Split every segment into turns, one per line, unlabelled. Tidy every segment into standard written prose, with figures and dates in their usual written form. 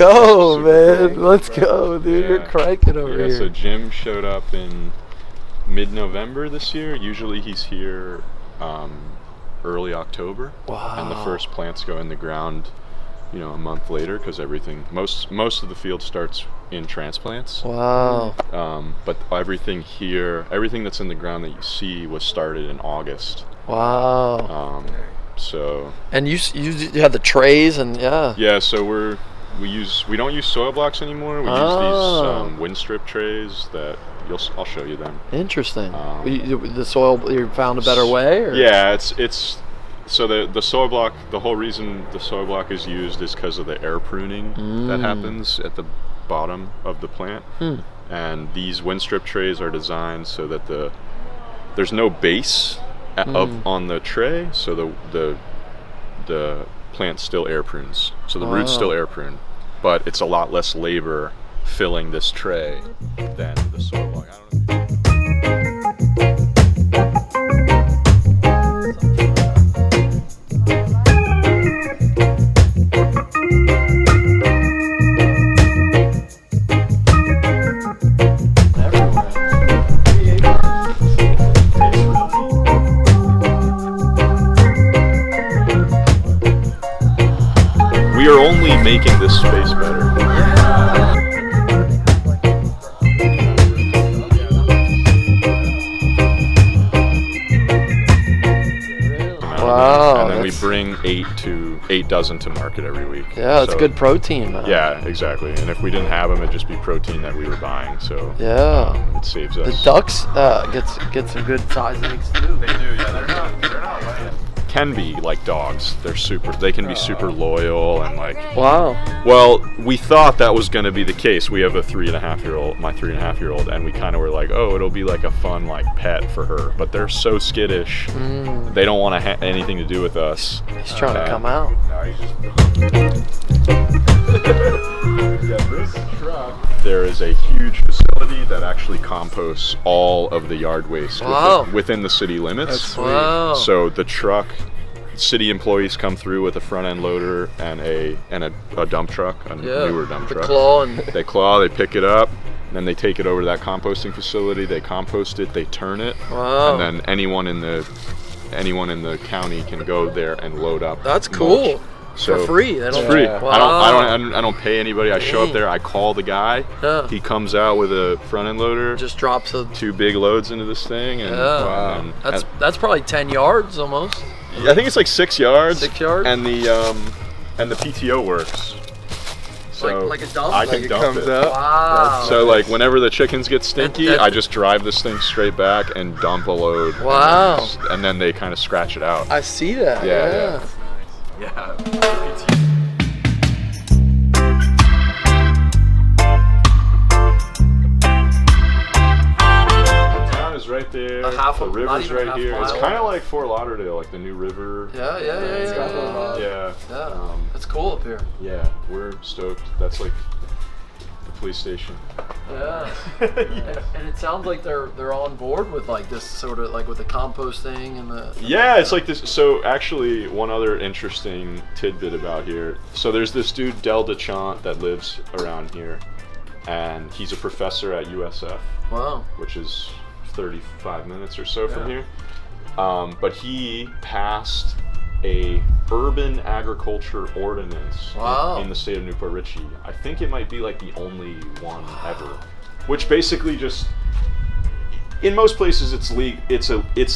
go, man. Let's go, dude.
Yeah.
You're cranking over here.
So Jim showed up in mid-November this year. Usually he's here early October.
Wow.
And the first plants go in the ground, a month later, because most of the field starts in transplants.
Wow.
But everything that's in the ground that you see was started in August.
Wow.
So.
And you had the trays and
Yeah. So we don't use soil blocks anymore. We use these wind strip trays that I'll show you them.
Interesting. The soil, you found a better way? Or?
Yeah, it's so the soil block. The whole reason the soil block is used is because of the air pruning that happens at the bottom of the plant. And these wind strip trays are designed so that there's no base on the tray, so the plant still air prunes. So the roots still air prune, but it's a lot less labor filling this tray than the soil block. We are only making this space better.
Wow.
And then we bring 8 dozen to market every week.
Yeah, that's good protein, man.
Yeah, exactly. And if we didn't have them, it'd just be protein that we were buying. So it saves us.
The ducks get some good size eggs too.
They do. Yeah, they're not laying. Can be like dogs. They can be super loyal and like.
Wow.
Well, we thought that was going to be the case. We have a 3.5-year-old, my 3.5-year-old, and we kind of were like, oh, it'll be like a fun like pet for her. But they're so skittish. They don't want to have anything to do with us.
He's trying to come out.
This truck. There is a huge facility that actually composts all of the yard waste within the city limits.
That's sweet. Wow.
So the truck, city employees come through with a front end loader and a dump truck, a newer dump truck. They pick it up, and then they take it over to that composting facility. They compost it, they turn it, and then anyone in the county can go there and load up.
That's cool.
Mulch. So
for free.
It's free. Wow. I don't pay anybody. I show up there. I call the guy.
Yeah.
He comes out with a front end loader.
Just drops
2 big loads into this thing. And,
wow. That's probably 10 yards almost.
I think it's like 6 yards.
6 yards.
And the PTO works. So
like a dump.
I can dump it.
Wow.
So like whenever the chickens get stinky, I just drive this thing straight back and dump a load.
Wow.
And then they kind of scratch it out.
I see that.
Yeah.
Yeah.
Town is right there. The river's right here. It's kind of like Fort Lauderdale, like the new river.
Yeah. That's cool up here.
Yeah, we're stoked. That's like the police station.
Yeah. And it sounds like they're on board with like this sort of like with the composting and the.
Yeah, it's like this. So actually, one other interesting tidbit about here. So there's this dude Del DeChant that lives around here, and he's a professor at USF.
Wow.
Which is 35 minutes or so from here. But he passed a urban agriculture ordinance in the state of Port Richey. I think it might be like the only one ever, which basically just, in most places it's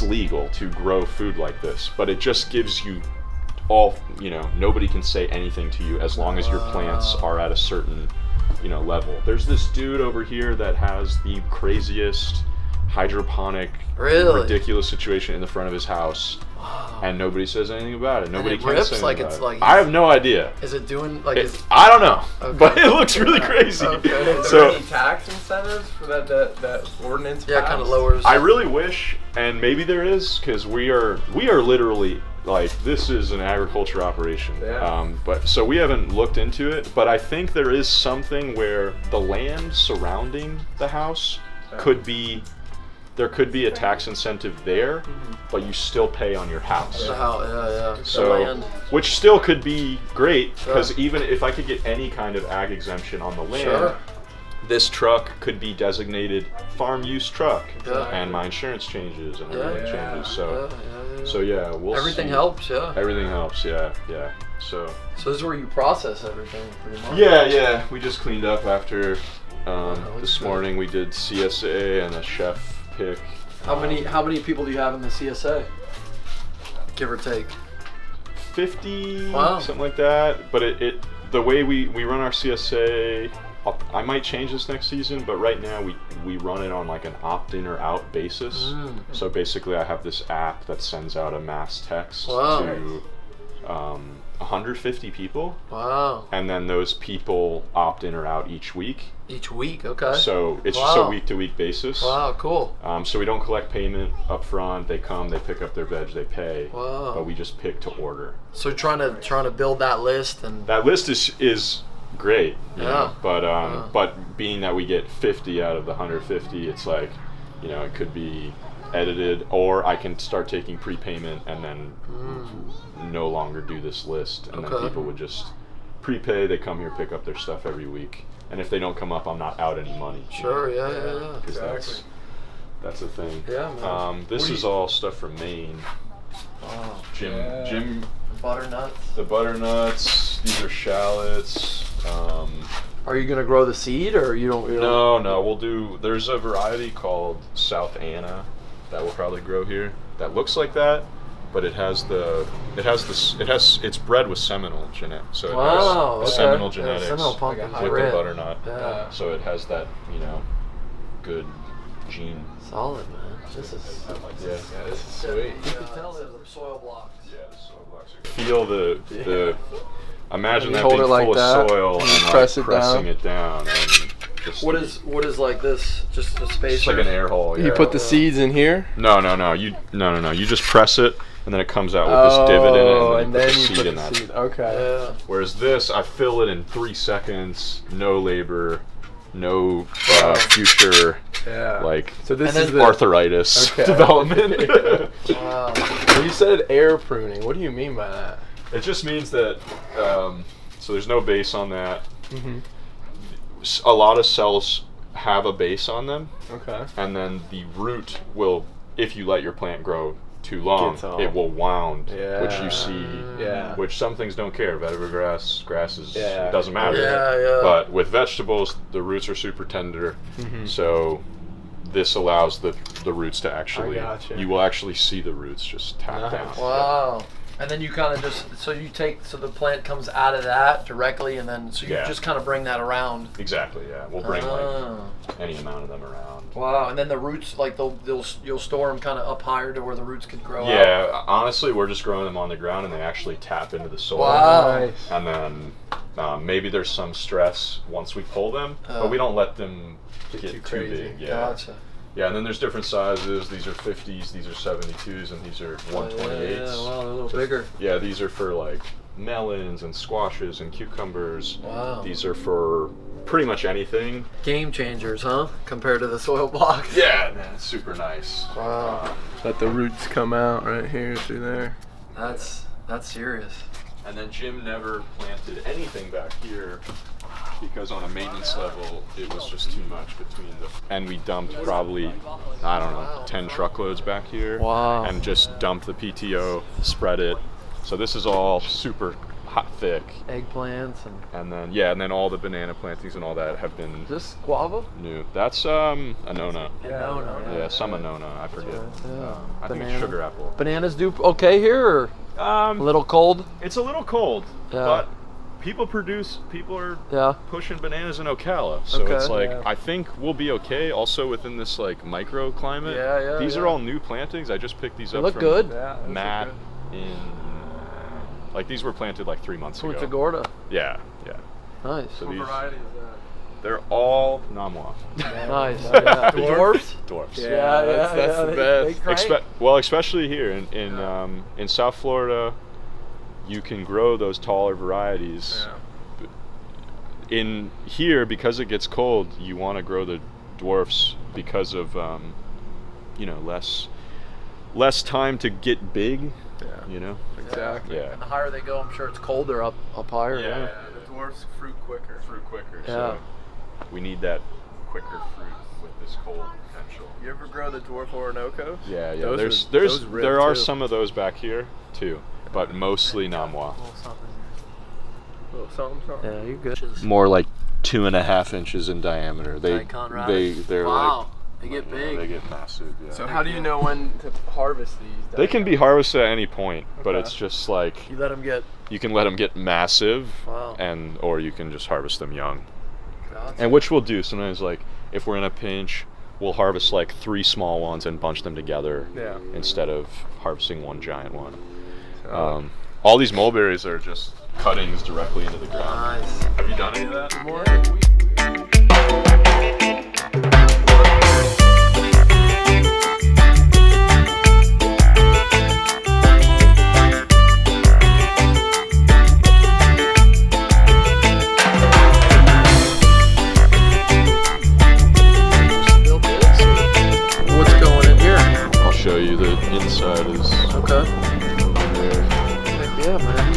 legal to grow food like this, but it just gives you nobody can say anything to you as long as your plants are at a certain level. There's this dude over here that has the craziest hydroponic ridiculous situation in the front of his house. Wow. And nobody says anything about it. Nobody can say anything about it. I have no idea.
Is it doing like?
I don't know, but it looks really crazy.
Okay. Is there any tax incentives for that ordinance?
Yeah, kind of lowers.
I really wish, and maybe there is, because we are literally like, this is an agriculture operation.
Yeah.
But so we haven't looked into it, but I think there is something where the land surrounding the house could be there could be a tax incentive there, but you still pay on your house.
Yeah.
So,
land.
which still could be great, because even if I could get any kind of ag exemption on the land, this truck could be designated farm use truck, and my insurance changes and everything changes. So yeah, we'll
everything
see.
helps.
Everything helps. Yeah. So
this is where you process everything, pretty much.
Yeah. We just cleaned up after this morning. We did CSA and a chef pick.
How many people do you have in the CSA? Give or take.
50, something like that. But it the way we run our CSA, I might change this next season, but right now we run it on like an opt-in or out basis. So basically I have this app that sends out a mass text to 150 people. Wow. And then those people opt in or out each week. Each week, okay. So it's just a week-to-week basis. Wow, cool. So we don't collect payment up front. They come, they pick up their veg, they pay. Wow. But we just pick to order.
So trying to build that list, and
that list is great. You know? But being that we get 50 out of the 150, it's like, you know, it could be edited, or I can start taking prepayment and then no longer do this list, and then people would just prepay. They come here, pick up their stuff every week, and if they don't come up, I'm not out any money.
Sure, yeah.
Because that's the thing.
Yeah, man.
This is all stuff from Maine.
Wow.
Jim.
Butternuts.
The butternuts. These are shallots.
Are you gonna grow the seed, or you don't?
No. We'll do. There's a variety called South Anna that will probably grow here. That looks like that, but it's bred with Seminole genetic. So it has Seminole genetics
Seminole pumpkin
with the butternut. Yeah. So it has that, you know, good gene.
Solid, man. This is
this is sweet.
You can tell there's the soil blocks.
Yeah, the soil blocks are good. Feel the imagine that
hold
being
it like
full
that,
of soil and
pressing
it down and just
what is like this? Just a space.
It's like an air hole.
You put the seeds in here?
No. You just press it and then it comes out with this divot in it, and then you put the seed in that.
Okay.
Yeah. Whereas this, I fill it in 3 seconds, no labor, no future
so this is the
arthritis development.
Wow. Well, you said air pruning. What do you mean by that?
It just means that so there's no base on that. A lot of cells have a base on them. Okay. And then the root will, if you let your plant grow too long, it will wound, which you see, which some things don't care. Vetiver grasses, it doesn't matter. But with vegetables, the roots are super tender, so this allows the roots to actually, you will actually see the roots just tap down.
Wow. And then you kind of just, so the plant comes out of that directly, and then, so you just kind of bring that around.
Exactly, yeah. We'll bring like any amount of them around.
Wow, and then the roots, like you'll store them kind of up higher to where the roots can grow out.
Yeah, honestly, we're just growing them on the ground, and they actually tap into the soil.
Wow.
Nice.
And then maybe there's some stress once we pull them, but we don't let them get too big. Yeah.
Gotcha.
Yeah, and then there's different sizes. These are 50s, these are 72s, and these are 128s.
Yeah, wow, they're a little bigger.
Yeah, these are for like melons and squashes and cucumbers.
Wow.
These are for pretty much anything.
Game changers, huh? Compared to the soil block.
Yeah, man, it's super nice.
Wow.
Let the roots come out right here through there.
That's serious.
And then Jim never planted anything back here because on a maintenance level, it was just too much between and we dumped probably, I don't know, 10 truckloads back here.
Wow.
And just dumped the PTO, spread it. So this is all super hot, thick.
Eggplants
and then all the banana plantings and all that have been.
Is this guava?
New. That's Annona.
Annona.
Yeah, some Annona, I forget. I think it's sugar apple.
Bananas do okay here, or a little cold?
It's a little cold, but people are pushing bananas in Ocala, so it's like I think we'll be okay. Also within this like microclimate. These are all new plantings. I just picked these up.
Look
from
good.
Matt in. Like these were planted like 3 months ago.
Punta Gorda.
Yeah.
Nice.
So these, they're all Namwa.
Nice. Yeah. Dwarfs.
Yeah, that's the best.
Especially here in South Florida, you can grow those taller varieties. In here, because it gets cold, you want to grow the dwarfs because of you know, less time to get big.
Yeah.
You know.
Exactly.
Yeah.
And the higher they go, I'm sure it's colder up higher.
Yeah.
Right?
The dwarfs fruit quicker.
Fruit quicker.
Yeah.
So we need that quicker fruit with this cold potential.
You ever grow the dwarf Orinoco's?
Yeah, yeah.
Those
There are
too.
some of those back here too, but mostly Namois.
Little something.
Yeah, you're good.
More like 2.5 inches in diameter. They're
wow.
like
They get
yeah,
big.
they get massive. Yeah.
So how do you know when to harvest these?
They can be harvested at any point, but
Okay.
it's just like
You let them get.
you can let them get massive,
Wow.
or you can just harvest them young.
Gotcha.
And which we'll do sometimes. Like if we're in a pinch, we'll harvest like 3 small ones and bunch them together
Yeah.
instead of harvesting one giant one.
So,
All these mulberries are just cuttings directly into the ground.
Nice.
Have you done any of that?
What's going in here?
I'll show you. The inside is
Okay.
there.
Heck yeah, man.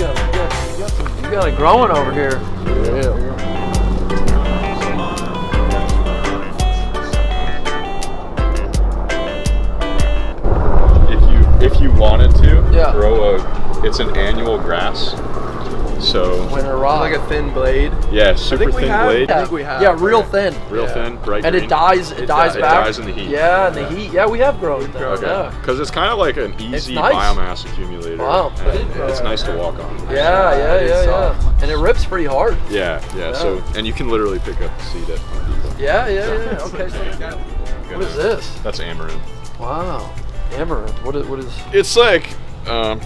You got it growing over here.
Yeah.
If you wanted to
Yeah.
grow it's an annual grass. So
Winter rock.
like a thin blade.
yeah, super
think we
thin
have-
blade,
I think we have.
Yeah, real thin.
real
Yeah.
thin, bright
And
green.
it dies. It dies
It
back.
dies in the heat.
Yeah, in the heat. Yeah, we have grown it.
grown it.
Yeah.
Because it's kind of like an easy
nice.
biomass accumulator.
Wow.
And it's nice to walk on.
Yeah. And it rips pretty hard.
Yeah. So and you can literally pick up the seed at Home Depot.
Yeah. Okay. So what is this?
That's amaranth.
Wow. Amaranth. What is
It's like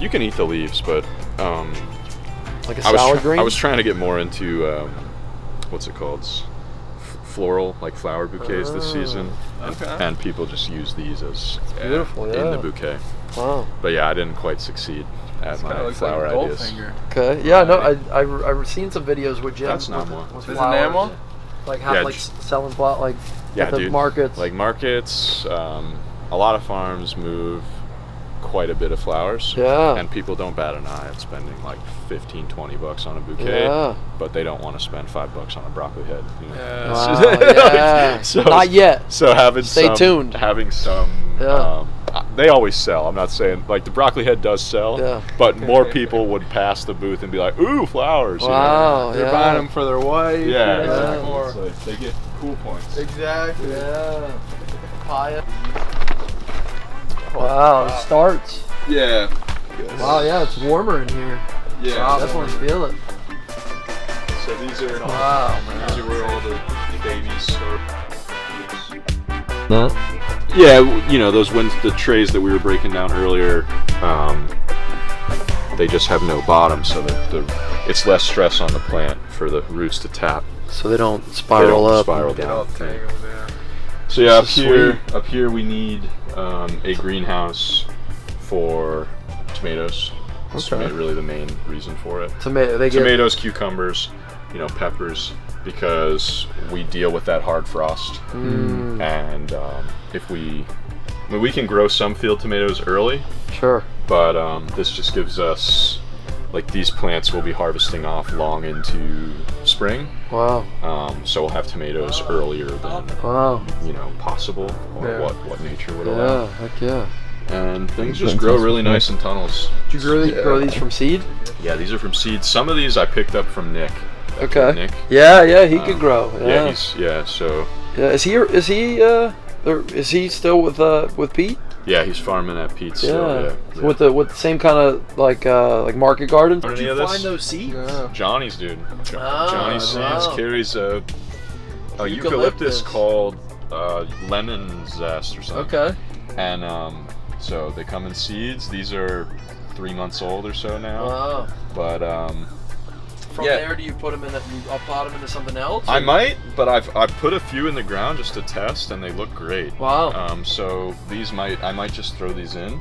you can eat the leaves, but
like a salad green?
I was trying to get more into what's it called? Floral, like flower bouquets this season, and people just use these as
beautiful,
in
yeah.
the bouquet.
Wow.
But yeah, I didn't quite succeed at
Kinda
my
looks
flower
like a
ideas.
Goldfinger.
Okay. Yeah. No. I've seen some videos with Jim.
That's
with,
Namois.
with
Is it
flowers.
Namois?
Like
Yeah,
like selling flower like
Yeah,
at the
dude.
markets.
Like markets, a lot of farms move quite a bit of flowers.
Yeah.
And people don't bat an eye at spending like $15-20 on a bouquet.
Yeah.
But they don't want to spend $5 on a broccoli head. You know?
Yeah.
Wow, yeah.
So-
Not yet.
So
Stay tuned.
Having some,
Yeah.
they always sell. I'm not saying like the broccoli head does sell,
Yeah.
but more people would pass the booth and be like, "Ooh, flowers!" you know?
Wow.
They're
yeah.
buying them for their wife.
Yeah,
Yeah.
exactly.
Or-
It's like they get cool points.
Exactly.
Yeah. Papaya. Wow. It starts.
Yeah.
Wow. Yeah. It's warmer in here.
Yeah.
Definitely feel it.
So these are
Wow, man.
these are where all the babies start.
Huh?
Yeah, you know those the trays that we were breaking down earlier. They just have no bottom, so it's less stress on the plant for the roots to tap.
So they don't
They
spiral
don't
up.
spiral
Get
down.
all tangled there.
So yeah,
This is
up here we need a greenhouse for tomatoes. That's
Okay.
really the main reason for it.
Tomato. They get.
Tomatoes, cucumbers, peppers, because we deal with that hard frost.
Mm,
And we can grow some field tomatoes early,
sure.
but this just gives us, like these plants we'll be harvesting off long into spring.
Wow.
So we'll have tomatoes earlier than
Wow.
possible, or
Yeah.
what nature would allow.
Yeah. Heck yeah.
And things just grow really nice in tunnels.
Did you grow these from seed?
Yeah, these are from seeds. Some of these I picked up from Nick.
Okay.
Nick.
Yeah. He could grow.
Yeah,
Yeah.
so
Yeah. Is he still with Pete?
yeah, he's farming at Pete's. So, yeah.
With the same kind of like market garden.
Did you find
those seeds?
Yeah.
Johnny's, dude.
Oh,
Johnny's seeds
wow.
carries a eucalyptus
Eucalyptus.
called lemon zest or something.
Okay.
And so they come in seeds. These are 3 months old or so now.
Wow.
But
From
Yeah.
there, do you put them in? I'll pot them into something else?
I
or-
might, but I've put a few in the ground just to test, and they look great.
Wow.
So these I might just throw these in.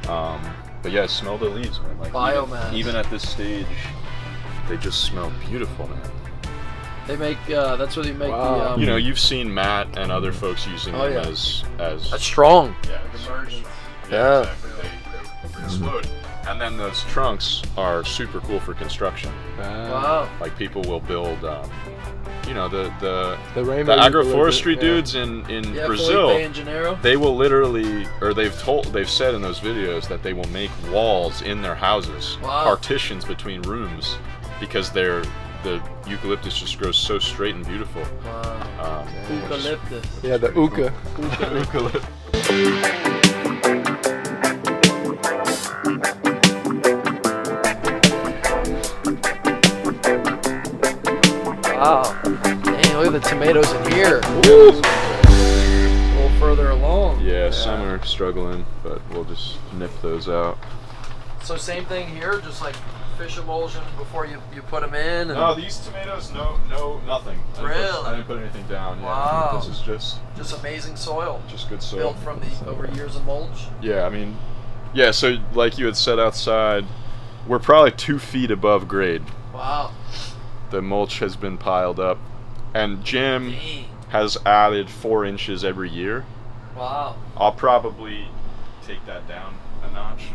But yeah, smell the leaves, man. Like
Biomass.
even at this stage, they just smell beautiful, man.
They make. That's what they make.
Wow.
The.
You know, you've seen Matt and other folks using them as.
That's strong.
Yeah.
Yeah.
Exactly. They explode. And then those trunks are super cool for construction.
Wow.
Like people will build, you know, the
rainbow
agroforestry
yeah.
dudes in
Yeah,
Brazil.
Felipe and Janeiro.
They will literally, or they've said in those videos that they will make walls in their houses, partitions between rooms, because the eucalyptus just grows so straight and beautiful.
Wow. Eucalyptus.
Yeah, the uka.
Eucalyptus.
Wow. Dang, look at the tomatoes in here. Woo. A little further along.
Yeah, some are struggling, but we'll just nip those out.
So same thing here, just like fish emulsion before you put them in? And
No, these tomatoes, no, nothing. I didn't put anything down.
Wow.
Yeah. This is
just amazing soil.
just good soil.
Built from the over years of mulch.
Yeah, I mean, yeah, so like you had said outside, we're probably 2 feet above grade.
Wow.
The mulch has been piled up, and Jim
Dang.
has added 4 inches every year.
Wow.
I'll probably take that down a notch,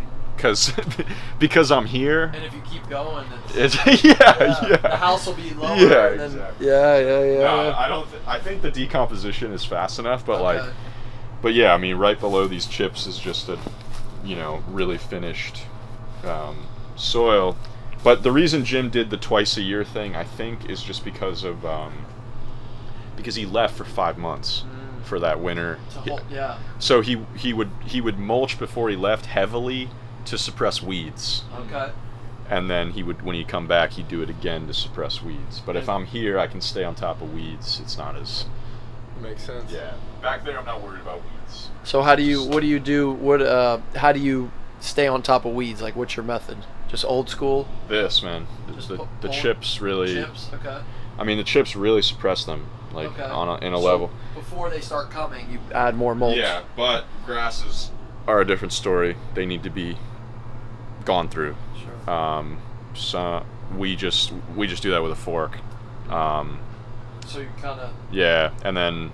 because I'm here.
And if you keep going,
It's, yeah.
the house will be lower.
Yeah,
and then,
exactly.
Yeah.
No, I don't. I think the decomposition is fast enough, but
Okay.
but yeah, I mean, right below these chips is just a, really finished soil. But the reason Jim did the twice a year thing, I think, is just because he left for 5 months for that winter.
Yeah.
So he would mulch before he left heavily to suppress weeds.
Okay.
And then when he'd come back, he'd do it again to suppress weeds. But if I'm here, I can stay on top of weeds. It's not as...
Makes sense.
Yeah. Back there, I'm not worried about weeds.
So how do you stay on top of weeds? Like, what's your method? Just old school?
This, man. The chips really...
Chips? Okay.
I mean, the chips really suppress them, like, in a level.
Before they start coming, you add more mulch.
Yeah, but grasses are a different story. They need to be gone through.
Sure.
So we just do that with a fork.
So you kind of...
Yeah, and then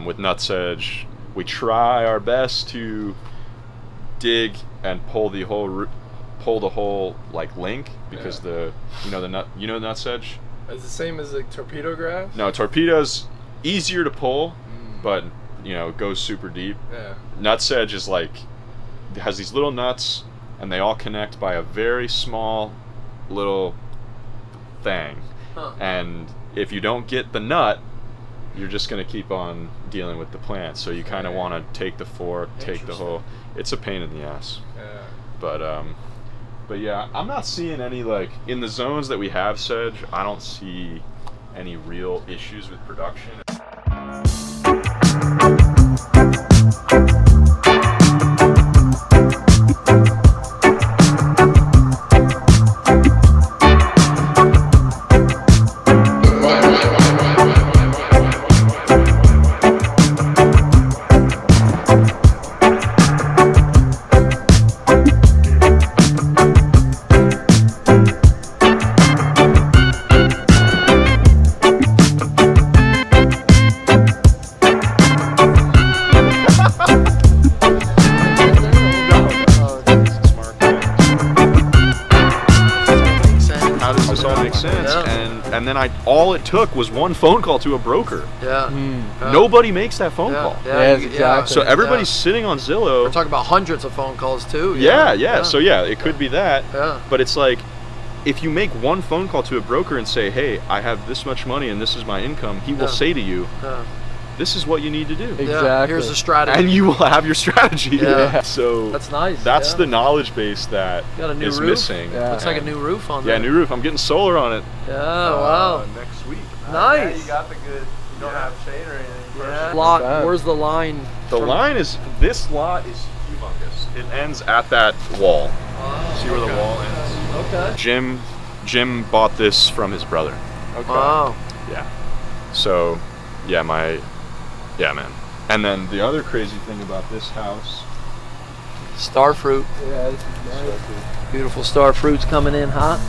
with nutsedge, we try our best to dig and pull the whole like link, because the nutsedge.
It's the same as like torpedo grass.
No, torpedo's easier to pull, but it goes super deep.
Yeah.
Nutsedge is like, it has these little nuts, and they all connect by a very small little thing.
Huh.
And if you don't get the nut, you're just going to keep on dealing with the plant. So you kind of want to take the fork, take the whole... It's a pain in the ass.
Yeah.
But yeah, I'm not seeing any, like, in the zones that we have sedge, I don't see any real issues with production. And then all it took was one phone call to a broker.
Yeah.
Nobody makes that phone call.
Yeah,
exactly.
So everybody's sitting on Zillow.
We're talking about hundreds of phone calls too.
Yeah. So yeah, it could be that.
Yeah.
But it's like, if you make one phone call to a broker and say, hey, I have this much money and this is my income, he will say to you, this is this is what you need to do.
Exactly.
Yeah, here's the strategy.
And you will have your strategy.
Yeah.
So
that's nice.
That's the knowledge base that
got a new
is
roof?
Missing.
Yeah.
Looks like a new roof on there.
Yeah, new roof. I'm getting solar on it.
Yeah, wow.
Next week.
Nice.
Yeah, you got the good. You don't have shade or anything.
Yeah. Lot. Where's the line?
The line is, this lot is humongous. It ends at that wall.
Wow.
See where the wall ends?
Okay.
Jim bought this from his brother.
Okay.
Wow.
Yeah. So, yeah, man. And then the other crazy thing about this house.
Star fruit.
Yeah, this is nice.
Beautiful star fruits coming in hot.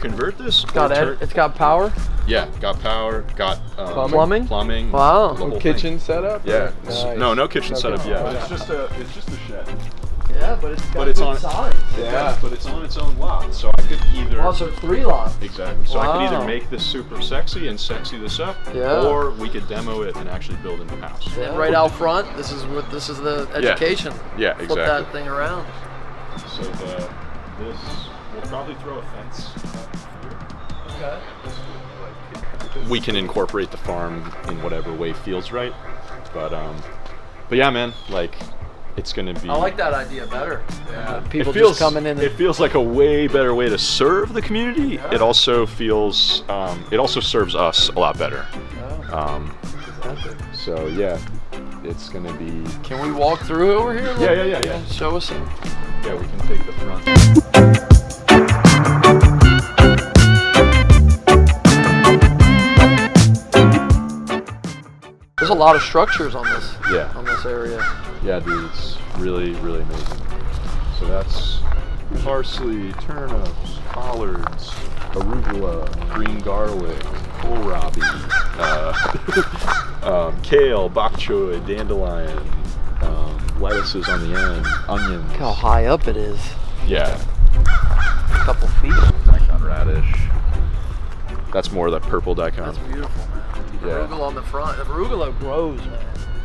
convert this.
It's got power.
Yeah, got power. Got
Plumbing.
Plumbing.
Wow.
the whole
Kitchen setup?
Yeah.
Nice.
No kitchen setup yet.
setup.
It's just a shed.
Yeah, but it's got
But it's
good
on-
size.
Yeah.
But it's on its own lot, so I could either.
Also, 3 lots.
Exactly. So I could either
Wow.
make this super sexy and sexy this up,
Yeah.
or we could demo it and actually build a new house.
And right out front, this is the education.
Yeah,
Flip
exactly.
that thing around.
So we'll probably throw a fence up here.
Okay.
We can incorporate the farm in whatever way feels right, but yeah, man, like it's gonna be.
I like that idea better.
Yeah.
People
it feels,
just coming in.
It feels like a way better way to serve the community.
Yeah.
It also feels. It also serves us a lot better.
Exactly.
So yeah, it's gonna be.
Can we walk through over here?
Yeah.
Show us some.
Yeah, we can take the front.
There's a lot of structures on this.
Yeah.
On this area.
Yeah, dude, it's really, really amazing. So that's parsley, turnips, collards, arugula, green garlic, kohlrabi, kale, bok choy, dandelion, lettuces on the end, onions.
Look how high up it is.
Yeah,
A couple feet.
daikon radish. That's more of that purple daikon.
That's beautiful, man.
Yeah.
Arugula on the front. The arugula grows, man.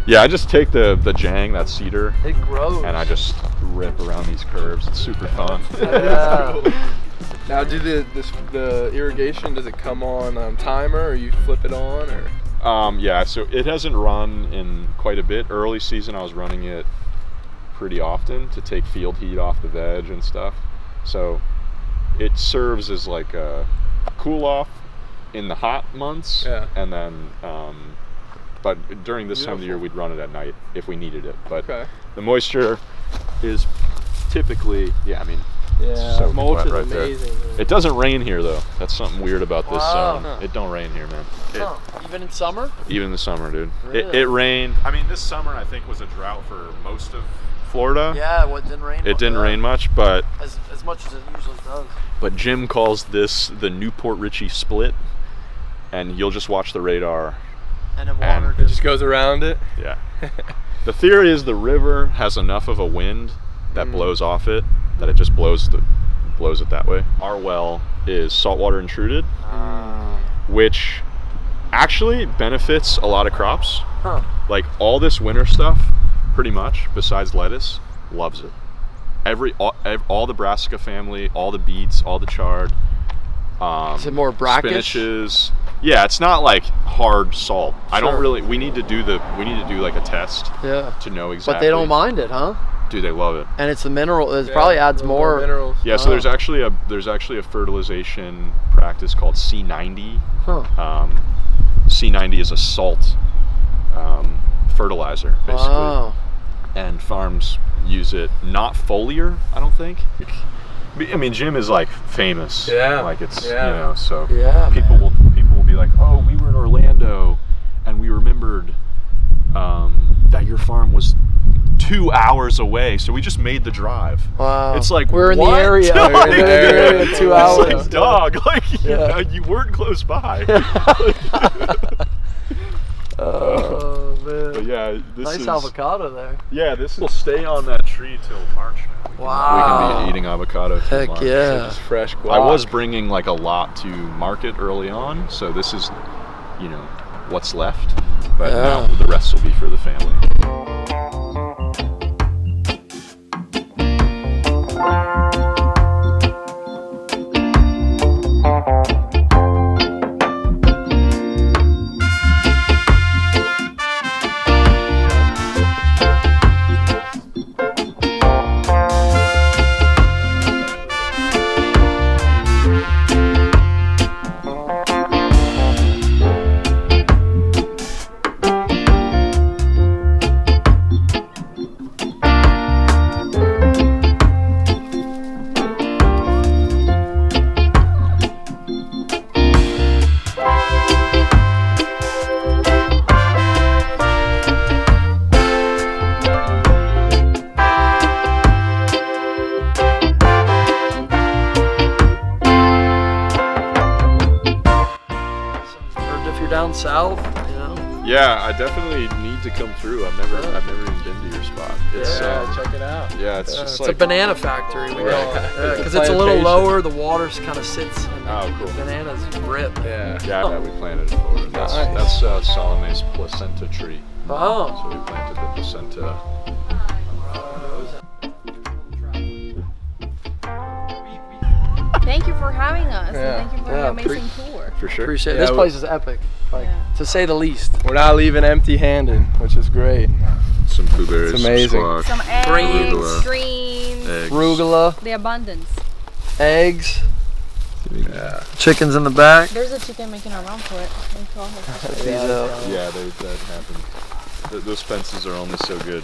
Yeah, I just take the jang, that cedar,
It grows.
and I just rip around these curves. It's super fun.
Yeah.
Now, do the irrigation, does it come on timer, or you flip it on, or?
Yeah, so it hasn't run in quite a bit. Early season, I was running it pretty often to take field heat off the veg and stuff. So it serves as like a cool off in the hot months.
Yeah.
And then, but during this time of the year, we'd run it at night if we needed it. But
Okay.
the moisture is typically,
Yeah,
soaking
mulch
wet
is
right there.
amazing.
It doesn't rain here though. That's something weird about this
Wow.
zone. It don't rain here, man.
Huh. Even in summer?
Even in the summer, dude.
Really?
It rained. I mean, this summer I think was a drought for most of Florida.
Yeah, it didn't rain.
It didn't
yeah.
rain much, but
As much as it usually does.
Jim calls this the new Port Richey split, and you'll just watch the radar.
And then
And
water
It just goes around it.
Yeah. The theory is the river has enough of a wind that blows off it that it just blows it that way. Our well is saltwater intruded, which actually benefits a lot of crops.
Huh.
Like all this winter stuff, pretty much, besides lettuce, loves it. All the brassica family, all the beets, all the chard.
Is it more brackish?
Spinaches. Yeah, it's not like hard salt. I don't
Sure.
really. We need to do like a test
Yeah.
to know exactly.
But they don't mind it, huh?
Dude, they love it.
And it's the mineral. It probably adds
a little
more.
minerals.
Yeah, so
Oh.
there's actually a fertilization practice called C90.
Huh.
C90 is a salt fertilizer, basically.
Wow.
And farms use it, not foliar, I don't think. I mean, Jim is like famous.
Yeah.
Like it's
Yeah.
so
Yeah,
people will be like, oh, we were in Orlando, and we remembered that your farm was 2 hours away, so we just made the drive.
Wow.
It's like,
we're in
what?
the area.
Like,
We're in the area 2 hours.
It's like, dog, like
Yeah.
you weren't close by.
Oh man.
But yeah, this
Nice
is
avocado there.
Yeah, this will stay on that tree till March. We
Wow.
can be eating avocado till
Heck
March.
yeah.
Just fresh guac.
I was bringing like a lot to market early on, so this is, what's left. But
Yeah.
now the rest will be for the family.
south, you know.
Yeah, I definitely need to come through. I've never even been to your spot. It's,
check it out.
Yeah, it's just
It's
like
a banana factory. We
Right.
call it because it's a little lower. The water kind of sits. And
Oh, cool.
The bananas rip.
Yeah.
Yeah, we planted it for it. That's Salome's placenta tree.
Oh.
So we planted the placenta.
Thank you for having us.
Yeah.
And thank you for the amazing tour.
For sure.
Appreciate it.
Yeah,
This place is epic, like to say the least.
We're not leaving empty-handed, which is great.
Some blueberries,
It's amazing.
some squash,
Some eggs,
Greens.
greens,
eggs.
Arugula,
the abundance.
eggs,
Yeah.
chickens in the back.
There's a chicken making a run for it.
Yeah, that happened. Those fences are only so good.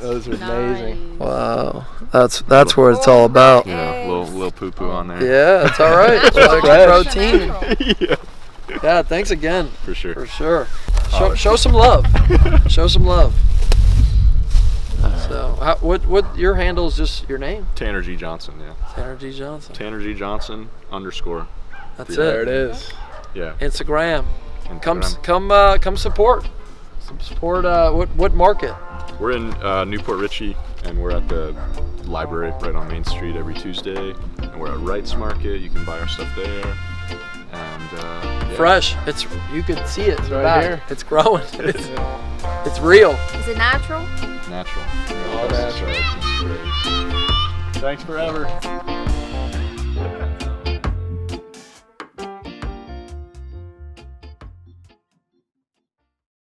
Those are amazing.
Wow, that's what it's all about.
Yeah, little poo poo on there.
Yeah, it's all right. It's extra protein.
Yeah,
Yeah, thanks again.
for sure.
For sure. Show some love. Show some love. So, what your handle is just your name?
Tanner G. Johnson, yeah.
Tanner G. Johnson.
Tanner G. Johnson _
That's
There
it.
it is.
Yeah.
Instagram. Come
Instagram.
support. Support what market?
We're in Newport Richey, and we're at the library right on Main Street every Tuesday. And we're at Wright's Market. You can buy our stuff there. And yeah.
Fresh. You can see it. It's
right
back.
here.
It's growing. It's real.
Is it natural?
Natural.
All natural.
Thanks forever.